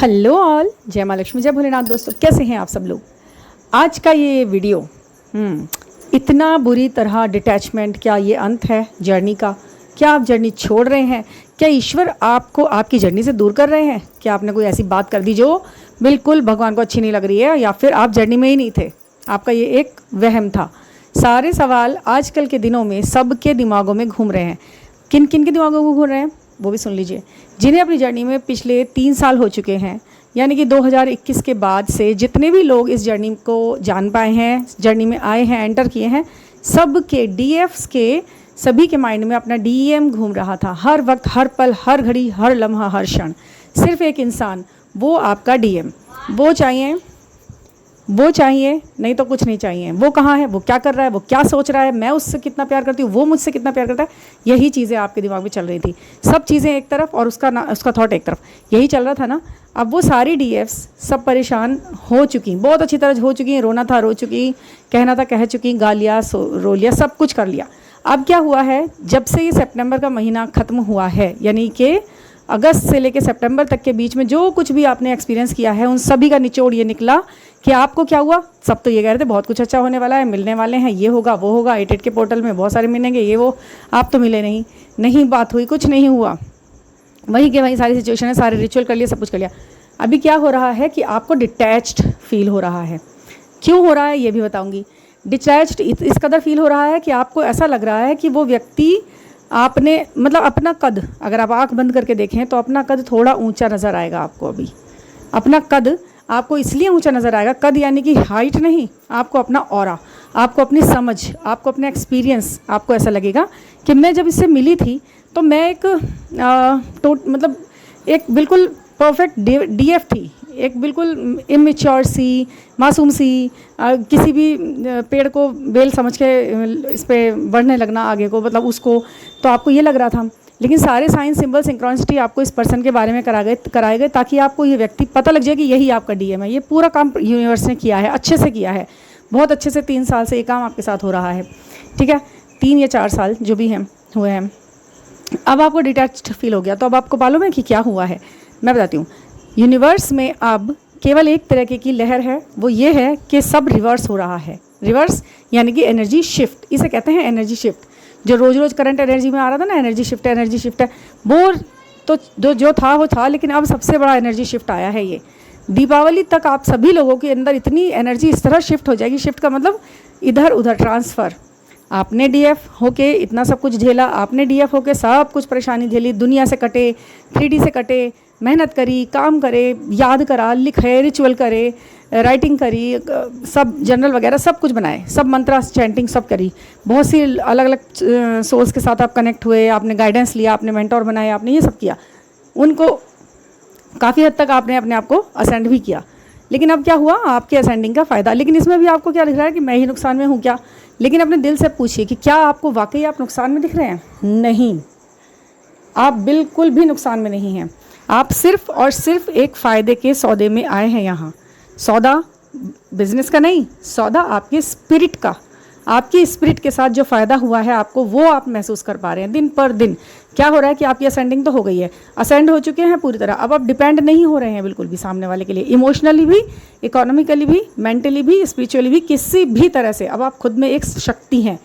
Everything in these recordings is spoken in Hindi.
हेलो ऑल, जय माँ लक्ष्मी, जय भोलेनाथ। दोस्तों, कैसे हैं आप सब लोग। आज का ये वीडियो इतना बुरी तरह डिटैचमेंट, क्या ये अंत है जर्नी का? क्या आप जर्नी छोड़ रहे हैं? क्या ईश्वर आपको आपकी जर्नी से दूर कर रहे हैं? क्या आपने कोई ऐसी बात कर दी जो बिल्कुल भगवान को अच्छी नहीं लग रही है, या फिर आप जर्नी में ही नहीं थे, आपका ये एक वहम था? सारे सवाल आजकल के दिनों में सबके दिमागों में घूम रहे हैं। किन किन के दिमागों में घूम रहे हैं वो भी सुन लीजिए। जिन्हें अपनी जर्नी में पिछले 3 साल हो चुके हैं, यानी कि 2021 के बाद से जितने भी लोग इस जर्नी को जान पाए हैं, जर्नी में आए हैं, एंटर किए हैं, सब के डीएफ्स के सभी के माइंड में अपना डीएम घूम रहा था। हर वक्त, हर पल, हर घड़ी, हर लम्हा, हर क्षण सिर्फ एक इंसान, वो आपका डीएम। वो चाहिए, नहीं तो कुछ नहीं चाहिए। वो कहाँ है, वो क्या कर रहा है, वो क्या सोच रहा है, मैं उससे कितना प्यार करती हूँ, वो मुझसे कितना प्यार करता है, यही चीज़ें आपके दिमाग में चल रही थी। सब चीज़ें एक तरफ और उसका थॉट एक तरफ, यही चल रहा था ना। अब वो सारी डीएफ्स सब परेशान हो चुकी, बहुत अच्छी तरह हो चुकी हैं। रोना था रो चुकी, कहना था कह चुकी, गा लिया, रो लिया, सब कुछ कर लिया। अब क्या हुआ है, जब से ये सितंबर का महीना ख़त्म हुआ है, यानी कि अगस्त से लेकर सितंबर तक के बीच में जो कुछ भी आपने एक्सपीरियंस किया है, उन सभी का निचोड़ ये निकला कि आपको क्या हुआ। सब तो ये कह रहे थे बहुत कुछ अच्छा होने वाला है, मिलने वाले हैं, ये होगा वो होगा, 88 के पोर्टल में बहुत सारे मिलेंगे, ये वो। आप तो मिले नहीं बात हुई, कुछ नहीं हुआ। वहीं के वहीं सारी सिचुएशन है, सारे रिचुअल कर लिए, सब कुछ कर लिया। अभी क्या हो रहा है कि आपको डिटैच्ड फील हो रहा है। क्यों हो रहा है ये भी बताऊँगी। डिटैच्ड इस कदर फील हो रहा है कि आपको ऐसा लग रहा है कि वो व्यक्ति आपने, मतलब अपना कद, अगर आप आंख बंद करके देखें तो अपना कद थोड़ा ऊंचा नज़र आएगा आपको। अभी अपना कद आपको इसलिए ऊंचा नज़र आएगा, कद यानी कि हाइट नहीं, आपको अपना ऑरा, आपको अपनी समझ, आपको अपना एक्सपीरियंस, आपको ऐसा लगेगा कि मैं जब इससे मिली थी तो मैं एक मतलब एक बिल्कुल परफेक्ट डीएफ थी, एक बिल्कुल इमेच्योर सी, मासूम सी, किसी भी पेड़ को बेल समझ के इस पर बढ़ने लगना आगे को, मतलब उसको, तो आपको ये लग रहा था। लेकिन सारे साइन सिंबल सिंक्रोनिसिटी आपको इस पर्सन के बारे में कराए गए ताकि आपको ये व्यक्ति पता लग जाए कि यही आपका डीएम है। ये पूरा काम यूनिवर्स ने किया है, अच्छे से किया है, बहुत अच्छे से। 3 साल से ये काम आपके साथ हो रहा है, ठीक है, 3 या 4 साल जो भी हैं हुए हैं। अब आपको डिटैच्ड फील हो गया, तो अब आपको मालूम है कि क्या हुआ है, मैं बताती हूँ। यूनिवर्स में अब केवल एक तरह की लहर है, वो ये है कि सब रिवर्स हो रहा है। रिवर्स यानी कि एनर्जी शिफ्ट, इसे कहते हैं एनर्जी शिफ्ट। जो रोज़ रोज़ करंट एनर्जी में आ रहा था ना, एनर्जी शिफ्ट है, वो तो जो था वो था, लेकिन अब सबसे बड़ा एनर्जी शिफ्ट आया है। ये दीपावली तक आप सभी लोगों के अंदर इतनी एनर्जी इस तरह शिफ्ट हो जाएगी। शिफ्ट का मतलब इधर उधर ट्रांसफ़र। आपने डीएफ होके इतना सब कुछ झेला, आपने डीएफ होके सब कुछ परेशानी झेली, दुनिया से कटे, 3D से कटे, मेहनत करी, काम करे, याद करा, लिखे, रिचुअल करे, राइटिंग करी, सब जर्नल वगैरह सब कुछ बनाए, सब मंत्रा चैंटिंग सब करी, बहुत सी अलग अलग सोर्स के साथ आप कनेक्ट हुए, आपने गाइडेंस लिया, आपने मेंटोर बनाए, आपने ये सब किया। उनको काफ़ी हद तक आपने अपने आप को असेंड भी किया। लेकिन अब क्या हुआ, आपके असेंडिंग का फ़ायदा। लेकिन इसमें भी आपको क्या दिख रहा है कि मैं ही नुकसान में हूँ क्या? लेकिन अपने दिल से पूछिए कि क्या आपको वाकई आप नुकसान में दिख रहे हैं? नहीं, आप बिल्कुल भी नुकसान में नहीं हैं। आप सिर्फ और सिर्फ एक फ़ायदे के सौदे में आए हैं यहाँ। सौदा बिजनेस का नहीं, सौदा आपके स्पिरिट का। आपकी स्पिरिट के साथ जो फ़ायदा हुआ है आपको, वो आप महसूस कर पा रहे हैं दिन पर दिन। क्या हो रहा है कि आपकी असेंडिंग तो हो गई है, असेंड हो चुके हैं पूरी तरह। अब आप डिपेंड नहीं हो रहे हैं बिल्कुल भी सामने वाले के लिए, इमोशनली भी, इकोनॉमिकली भी, मेंटली भी, स्पिरिचुअली भी, किसी भी तरह से। अब आप खुद में एक शक्ति हैं,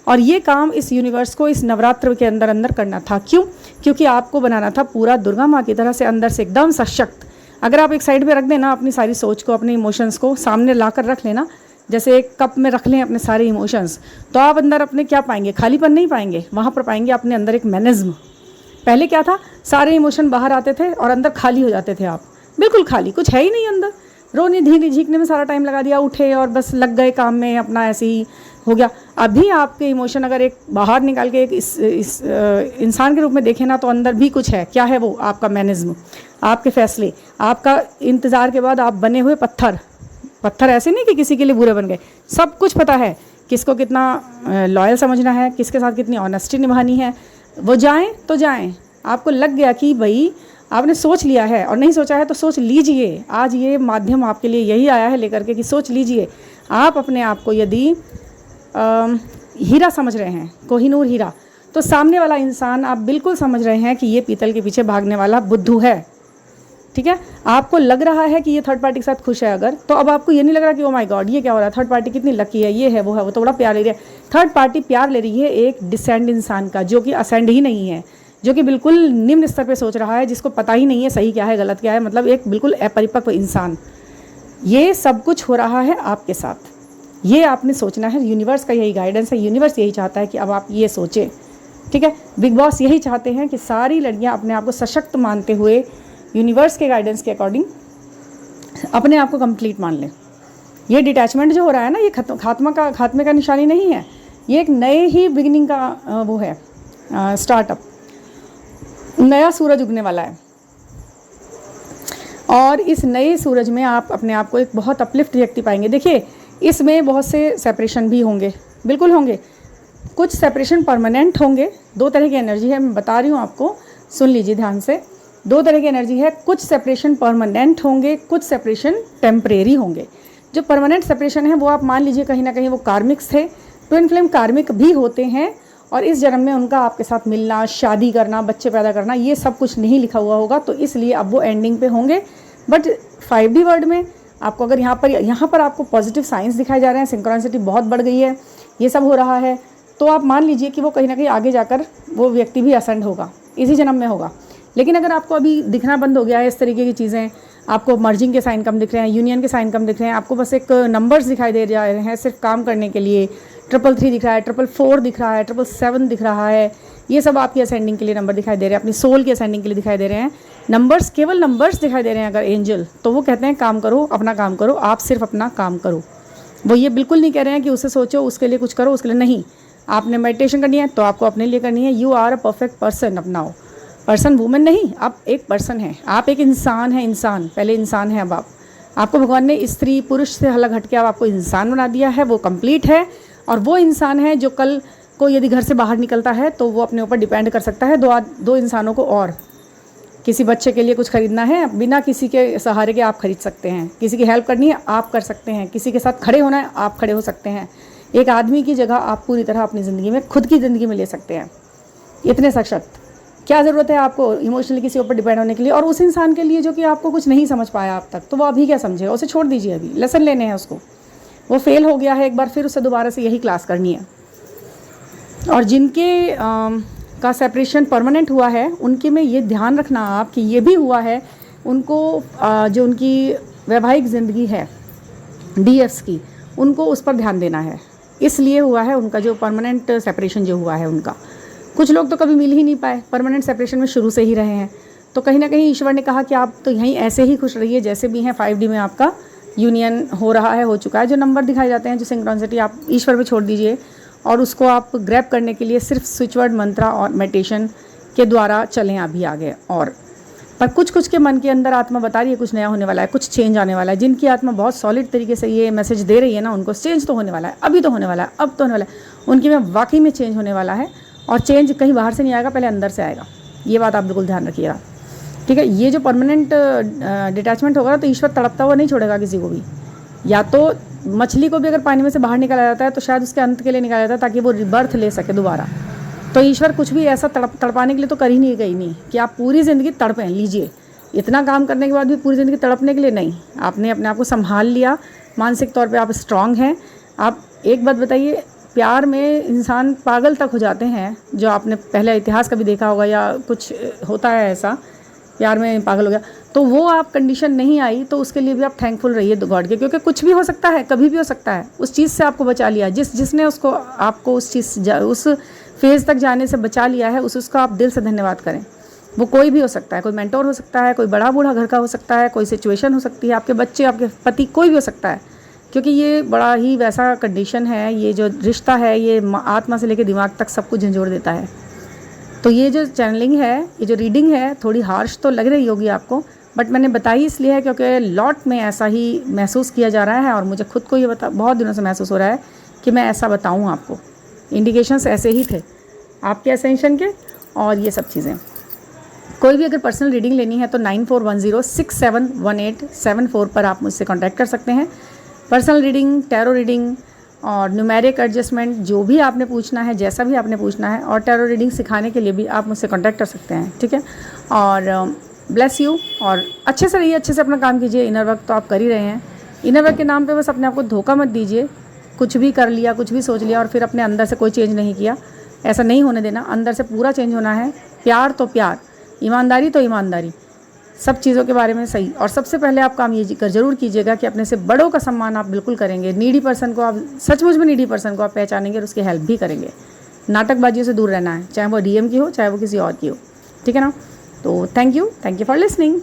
और ये काम इस यूनिवर्स को इस नवरात्र के अंदर अंदर करना था। क्यों? क्योंकि आपको बनाना था पूरा दुर्गा माँ की तरह से, अंदर से एकदम सशक्त। अगर आप एक साइड पे रख देना अपनी सारी सोच को, अपने इमोशंस को सामने ला कर रख लेना, जैसे एक कप में रख लें अपने सारे इमोशंस, तो आप अंदर अपने क्या पाएंगे? खालीपन नहीं पाएंगे, वहाँ पर पाएंगे अपने अंदर एक मैनेज्म। पहले क्या था, सारे इमोशन बाहर आते थे और अंदर खाली हो जाते थे आप, बिल्कुल खाली, कुछ है ही नहीं अंदर। रोने धीरे झींकने में सारा टाइम लगा दिया, उठे और बस लग गए काम में, अपना ऐसे ही हो गया। अभी आपके इमोशन अगर एक बाहर निकाल के एक इस इंसान के रूप में देखें ना, तो अंदर भी कुछ है। क्या है वो? आपका मैनेज्म, आपके फैसले, आपका इंतज़ार के बाद आप बने हुए पत्थर ऐसे नहीं कि किसी के लिए बुरे बन गए। सब कुछ पता है किसको कितना लॉयल समझना है, किसके साथ कितनी ऑनेस्टी निभानी है। वो जाएं तो जाएं, आपको लग गया कि भाई आपने सोच लिया है, और नहीं सोचा है तो सोच लीजिए। आज ये माध्यम आपके लिए यही आया है लेकर के कि सोच लीजिए। आप अपने आप को यदि हीरा समझ रहे हैं, कोहिनूर हीरा, तो सामने वाला इंसान आप बिल्कुल समझ रहे हैं कि ये पीतल के पीछे भागने वाला बुद्धू है। ठीक है। आपको लग रहा है कि ये थर्ड पार्टी के साथ खुश है अगर, तो अब आपको ये नहीं लग रहा कि ओ माय गॉड ये क्या हो रहा है, थर्ड पार्टी कितनी लकी है, ये है वो है, वो तो बड़ा प्यार ले रही है। थर्ड पार्टी प्यार ले रही है एक डिसेंड इंसान का, जो कि असेंड ही नहीं है, जो कि बिल्कुल निम्न स्तर पे सोच रहा है, जिसको पता ही नहीं है सही क्या है गलत क्या है, मतलब एक बिल्कुल अपरिपक्व इंसान। ये सब कुछ हो रहा है आपके साथ, ये आपने सोचना है। यूनिवर्स का यही गाइडेंस है, यूनिवर्स यही चाहता है कि अब आप ये सोचें, ठीक है। बिग बॉस यही चाहते हैं कि सारी लड़कियां अपने आप को सशक्त मानते हुए यूनिवर्स के गाइडेंस के अकॉर्डिंग अपने आप को कंप्लीट मान लें। ये डिटैचमेंट जो हो रहा है ना, ये खात्मे का निशानी नहीं है, ये एक नए ही बिगिनिंग का वो है, स्टार्टअप, नया सूरज उगने वाला है। और इस नए सूरज में आप अपने आप को एक बहुत अपलिफ्ट व्यक्ति पाएंगे। देखिए इसमें बहुत से सेपरेशन भी होंगे, बिल्कुल होंगे, कुछ सेपरेशन परमानेंट होंगे। दो तरह की एनर्जी है, मैं बता रही हूँ आपको, सुन लीजिए ध्यान से। दो तरह की एनर्जी है, कुछ सेपरेशन परमानेंट होंगे, कुछ सेपरेशन टेम्परेरी होंगे। जो परमानेंट सेपरेशन है वो आप मान लीजिए कहीं ना कहीं वो कार्मिक्स थे, ट्विन फ्लेम कार्मिक भी होते हैं, और इस जन्म में उनका आपके साथ मिलना, शादी करना, बच्चे पैदा करना, ये सब कुछ नहीं लिखा हुआ होगा, तो इसलिए अब वो एंडिंग पे होंगे। बट 5D वर्ड में आपको अगर यहाँ पर आपको पॉजिटिव साइंस दिखाए जा रहे हैं, सिंक्रोनिसिटी बहुत बढ़ गई है, ये सब हो रहा है, तो आप मान लीजिए कि वो कहीं ना कहीं आगे जाकर वो व्यक्ति भी असेंड होगा, इसी जन्म में होगा। लेकिन अगर आपको अभी दिखना बंद हो गया है इस तरीके की चीज़ें, आपको मर्जिंग के साइन कम दिख रहे हैं, यूनियन के साइन कम दिख रहे हैं, आपको बस एक नंबर्स दिखाई दे रहे हैं सिर्फ काम करने के लिए, 333 दिख रहा है, 444 दिख रहा है, 777 दिख रहा है, ये सब आपकी असेंडिंग के लिए नंबर दिखाई दे रहे हैं, अपनी सोल की असेंडिंग के लिए दिखाई दे रहे हैं। नंबर्स, केवल नंबर्स दिखाई दे रहे हैं अगर एंजल, तो वो कहते हैं काम करो, अपना काम करो, आप सिर्फ अपना काम करो। वो ये बिल्कुल नहीं कह रहे हैं कि उसे सोचो, उसके लिए कुछ करो, उसके लिए नहीं। आपने मेडिटेशन करनी है तो आपको अपने लिए करनी है। You are a perfect person, अपनाओ। पर्सन वुमेन नहीं, आप एक पर्सन हैं, आप एक इंसान हैं, इंसान, पहले इंसान है, अब आपको भगवान ने स्त्री पुरुष से अलग हट के अब आपको इंसान बना दिया है, वो कंप्लीट है। और वो इंसान है जो कल को यदि घर से बाहर निकलता है तो वो अपने ऊपर डिपेंड कर सकता है दो इंसानों को, और किसी बच्चे के लिए कुछ खरीदना है बिना किसी के सहारे के आप खरीद सकते हैं, किसी की हेल्प करनी है आप कर सकते हैं, किसी के साथ खड़े होना है आप खड़े हो सकते हैं। एक आदमी की जगह आप पूरी तरह अपनी ज़िंदगी में, खुद की ज़िंदगी में ले सकते हैं। इतने सशक्त, क्या ज़रूरत है आपको इमोशनली किसी ऊपर डिपेंड होने के लिए। और उस इंसान के लिए जो कि आपको कुछ नहीं समझ पाया अब तक, तो वो अभी क्या समझेगा, उसे छोड़ दीजिए, अभी लेसन लेने हैं उसको, वो फेल हो गया है एक बार, फिर उसे दोबारा से यही क्लास करनी है। और जिनके का सेपरेशन परमानेंट हुआ है उनके में ये ध्यान रखना आप कि ये भी हुआ है उनको, जो उनकी वैवाहिक ज़िंदगी है DFs की, उनको उस पर ध्यान देना है। इसलिए हुआ है उनका जो परमानेंट सेपरेशन जो हुआ है उनका। कुछ लोग तो कभी मिल ही नहीं पाए, परमानेंट सेपरेशन में शुरू से ही रहे हैं, तो कहीं ना कहीं ईश्वर ने कहा कि आप तो यहीं ऐसे ही खुश रहिए जैसे भी हैं। 5D में आपका यूनियन हो रहा है, हो चुका है। जो नंबर दिखाए जाते हैं, जो सिंक्रोनिसिटी, आप ईश्वर पे छोड़ दीजिए, और उसको आप ग्रैब करने के लिए सिर्फ स्विच वर्ड मंत्रा और मेडिटेशन के द्वारा चलें अभी आगे। और पर कुछ के मन के अंदर आत्मा बता रही है कुछ नया होने वाला है, कुछ चेंज आने वाला है। जिनकी आत्मा बहुत सॉलिड तरीके से ये मैसेज दे रही है ना, उनको चेंज तो होने वाला है, अभी तो होने वाला है, अब तो होने वाला है, उनकी में वाकई में चेंज होने वाला है। और चेंज कहीं बाहर से नहीं आएगा, पहले अंदर से आएगा, ये बात आप बिल्कुल ध्यान रखिएगा, ठीक है। ये जो परमानेंट डिटैचमेंट होगा तो ईश्वर तड़पता हुआ नहीं छोड़ेगा किसी को भी। या तो मछली को भी अगर पानी में से बाहर निकाला जाता है तो शायद उसके अंत के लिए निकाला जाता है ताकि वो रिबर्थ ले सके दोबारा। तो ईश्वर कुछ भी ऐसा तड़पाने के लिए तो कर ही नहीं गई नहीं कि आप पूरी ज़िंदगी तड़पें। लीजिए, इतना काम करने के बाद भी पूरी ज़िंदगी तड़पने के लिए नहीं, आपने अपने आप को संभाल लिया, मानसिक तौर पे आप स्ट्रांग हैं। आप एक बात बताइए, प्यार में इंसान पागल तक हो जाते हैं, जो आपने पहले इतिहास कभी देखा होगा या कुछ होता है ऐसा, प्यार में पागल हो गया, तो वो आप कंडीशन नहीं आई, तो उसके लिए भी आप थैंकफुल रहिए गॉड के, क्योंकि कुछ भी हो सकता है, कभी भी हो सकता है। उस चीज़ से आपको बचा लिया, जिसने उसको आपको उस फेज़ तक जाने से बचा लिया है, उसका आप दिल से धन्यवाद करें। वो कोई भी हो सकता है, कोई मेंटोर हो सकता है, कोई बड़ा बूढ़ा घर का हो सकता है, कोई सिचुएशन हो सकती है, आपके बच्चे, आपके पति, कोई भी हो सकता है, क्योंकि ये बड़ा ही वैसा कंडीशन है। ये जो रिश्ता है ये आत्मा से लेकर दिमाग तक सब कुछ झंझोड़ देता है। तो ये जो चैनलिंग है, ये जो रीडिंग है, थोड़ी हार्श तो लग रही होगी आपको, बट मैंने बताई इसलिए है क्योंकि लॉट में ऐसा ही महसूस किया जा रहा है, और मुझे खुद को ये बहुत दिनों से महसूस हो रहा है कि मैं ऐसा बताऊँ आपको। इंडिकेशंस ऐसे ही थे आपके असेंशन के, और ये सब चीज़ें। कोई भी अगर पर्सनल रीडिंग लेनी है तो 9410671874 पर आप मुझसे कॉन्टैक्ट कर सकते हैं। पर्सनल रीडिंग, टैरो रीडिंग और न्यूमेरिक एडजस्टमेंट, जो भी आपने पूछना है, जैसा भी आपने पूछना है, और टैरो रीडिंग सिखाने के लिए भी आप मुझसे कॉन्टैक्ट कर सकते हैं, ठीक है। और ब्लेस यू। और अच्छे से रहिए, अच्छे से अपना काम कीजिए। इनर वर्क तो आप कर ही रहे हैं, इनर वर्क के नाम पे बस अपने आप को धोखा मत दीजिए। कुछ भी कर लिया, कुछ भी सोच लिया और फिर अपने अंदर से कोई चेंज नहीं किया, ऐसा नहीं होने देना। अंदर से पूरा चेंज होना है। प्यार तो प्यार, ईमानदारी तो ईमानदारी, सब चीज़ों के बारे में सही। और सबसे पहले आप काम ये ज़रूर कीजिएगा कि अपने से बड़ों का सम्मान आप बिल्कुल करेंगे। नीडी पर्सन को आप सचमुच में नीडी पर्सन को आप पहचानेंगे और उसकी हेल्प भी करेंगे। नाटकबाजियों से दूर रहना है, चाहे वो डीएम की हो, चाहे वो किसी और की हो, ठीक है ना। तो थैंक यू फॉर लिसनिंग।